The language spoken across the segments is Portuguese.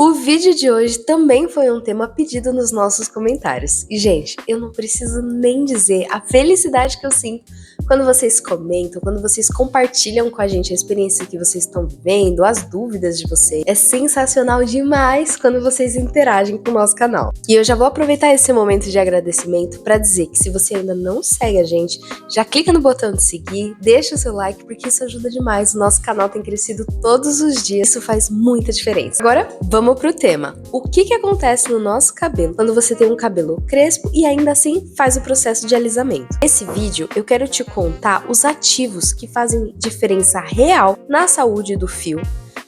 O vídeo de hoje também foi um tema pedido nos nossos comentários. E, gente, eu não preciso nem dizer a felicidade que eu sinto quando vocês comentam, quando vocês compartilham com a gente a experiência que vocês estão vivendo, as dúvidas de vocês. É sensacional demais quando vocês interagem com o nosso canal. E eu já vou aproveitar esse momento de agradecimento para dizer que se você ainda não segue a gente, já clica no botão de seguir, deixa o seu like, porque isso ajuda demais. O nosso canal tem crescido todos os dias, isso faz muita diferença. Agora, vamos pro tema. O que acontece no nosso cabelo quando você tem um cabelo crespo e ainda assim faz o processo de alisamento? Nesse vídeo, eu quero te contar os ativos que fazem diferença real na saúde do fio,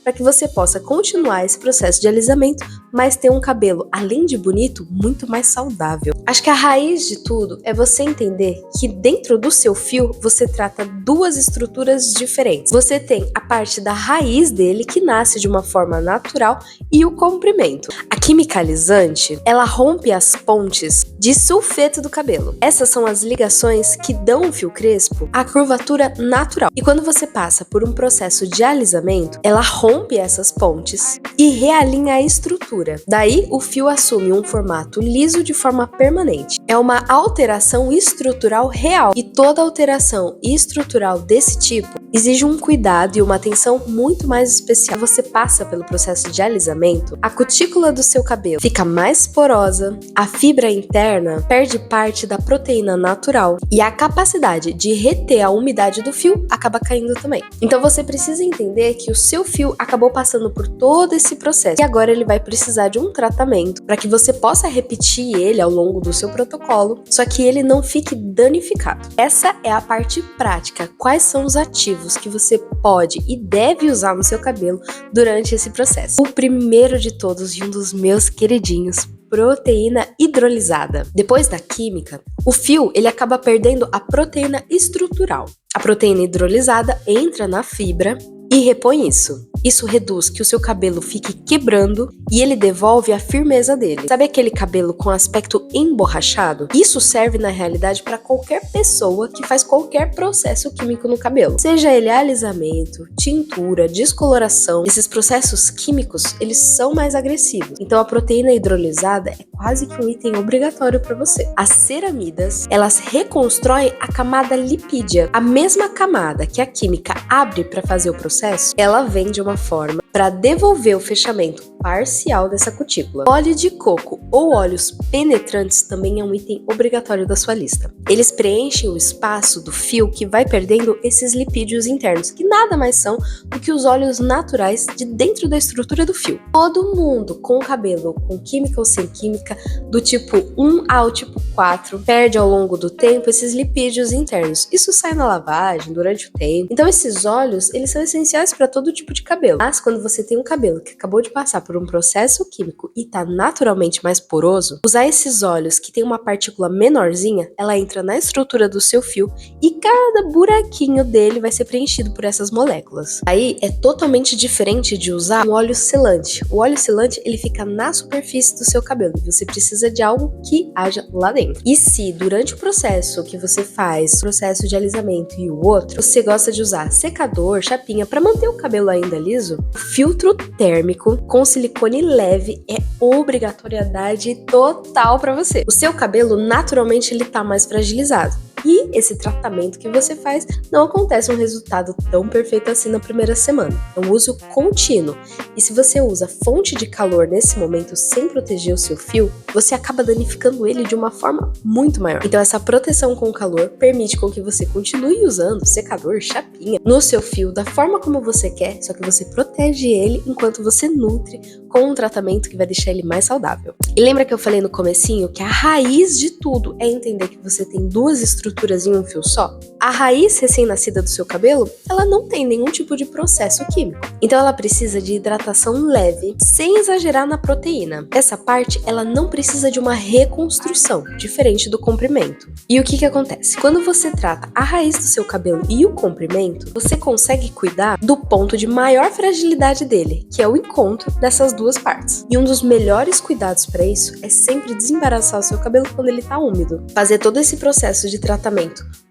para que você possa continuar esse processo de alisamento, mas ter um cabelo, além de bonito, muito mais saudável. Acho que a raiz de tudo é você entender que dentro do seu fio você trata duas estruturas diferentes. Você tem a parte da raiz dele, que nasce de uma forma natural, e o comprimento. A química alisante, ela rompe as pontes de sulfeto do cabelo. Essas são as ligações que dão ao fio crespo a curvatura natural. E quando você passa por um processo de alisamento, ela rompe essas pontes e realinha a estrutura. Daí, o fio assume um formato liso de forma permanente. É uma alteração estrutural real, e toda alteração estrutural desse tipo exige um cuidado e uma atenção muito mais especial. Você passa pelo processo de alisamento, a cutícula do seu cabelo fica mais porosa, a fibra interna perde parte da proteína natural e a capacidade de reter a umidade do fio acaba caindo também. Então você precisa entender que o seu fio acabou passando por todo esse processo e agora ele vai precisar de um tratamento para que você possa repetir ele ao longo do seu protocolo, só que ele não fique danificado. Essa é a parte prática. Quais são os ativos que você pode e deve usar no seu cabelo durante esse processo? O primeiro de todos e um dos meus queridinhos: proteína hidrolisada. Depois da química, o fio ele acaba perdendo a proteína estrutural. A proteína hidrolisada entra na fibra e repõe isso. Isso reduz que o seu cabelo fique quebrando e ele devolve a firmeza dele. Sabe aquele cabelo com aspecto emborrachado? Isso serve na realidade para qualquer pessoa que faz qualquer processo químico no cabelo. Seja ele alisamento, tintura, descoloração, esses processos químicos, eles são mais agressivos. Então a proteína hidrolisada é quase que um item obrigatório para você. As ceramidas, elas reconstroem a camada lipídia. A mesma camada que a química abre para fazer o processo, ela vem de uma forma para devolver o fechamento parcial dessa cutícula. Óleo de coco ou óleos penetrantes também é um item obrigatório da sua lista. Eles preenchem o espaço do fio que vai perdendo esses lipídios internos, que nada mais são do que os óleos naturais de dentro da estrutura do fio. Todo mundo com cabelo com química ou sem química, do tipo 1 ao tipo 4, perde ao longo do tempo esses lipídios internos. Isso sai na lavagem, durante o tempo. Então esses óleos, eles são essenciais para todo tipo de cabelo. Mas quando você tem um cabelo que acabou de passar por um processo químico e tá naturalmente mais poroso, usar esses óleos que tem uma partícula menorzinha, ela entra na estrutura do seu fio e cada buraquinho dele vai ser preenchido por essas moléculas. Aí é totalmente diferente de usar um óleo selante. O óleo selante, ele fica na superfície do seu cabelo e você precisa de algo que haja lá dentro. E se durante o processo que você faz, o processo de alisamento e o outro, você gosta de usar secador, chapinha para manter o cabelo ainda liso, filtro térmico com silicone leve é obrigatoriedade total para você. O seu cabelo naturalmente ele tá mais fragilizado. E esse tratamento que você faz não acontece um resultado tão perfeito assim na primeira semana. É um uso contínuo. E se você usa fonte de calor nesse momento sem proteger o seu fio, você acaba danificando ele de uma forma muito maior. Então essa proteção com o calor permite com que você continue usando secador, chapinha no seu fio da forma como você quer, só que você protege ele enquanto você nutre com um tratamento que vai deixar ele mais saudável. E lembra que eu falei no comecinho que a raiz de tudo é entender que você tem duas estruturas em um fio só? A raiz recém-nascida do seu cabelo, ela não tem nenhum tipo de processo químico. Então ela precisa de hidratação leve, sem exagerar na proteína. Essa parte, ela não precisa de uma reconstrução, diferente do comprimento. E o que acontece? Quando você trata a raiz do seu cabelo e o comprimento, você consegue cuidar do ponto de maior fragilidade dele, que é o encontro dessas duas partes. E um dos melhores cuidados para isso é sempre desembaraçar o seu cabelo quando ele tá úmido. Fazer todo esse processo de tratamento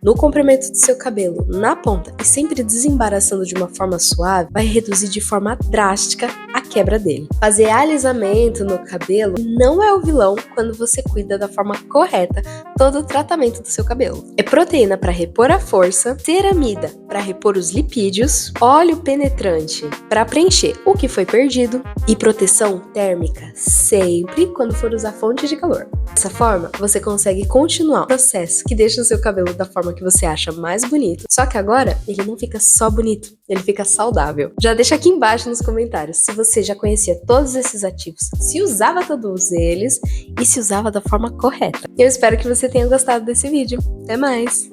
no comprimento do seu cabelo, na ponta, e sempre desembaraçando de uma forma suave, vai reduzir de forma drástica a quebra dele. Fazer alisamento no cabelo não é o vilão quando você cuida da forma correta todo o tratamento do seu cabelo. É proteína para repor a força, ceramida para repor os lipídios, óleo penetrante para preencher o que foi perdido e proteção térmica sempre quando for usar fonte de calor. Dessa forma, você consegue continuar o processo que deixa o seu cabelo da forma que você acha mais bonito. Só que agora, ele não fica só bonito, ele fica saudável. Já deixa aqui embaixo nos comentários se você já conhecia todos esses ativos, se usava todos eles e se usava da forma correta. Eu espero que você tenha gostado desse vídeo. Até mais!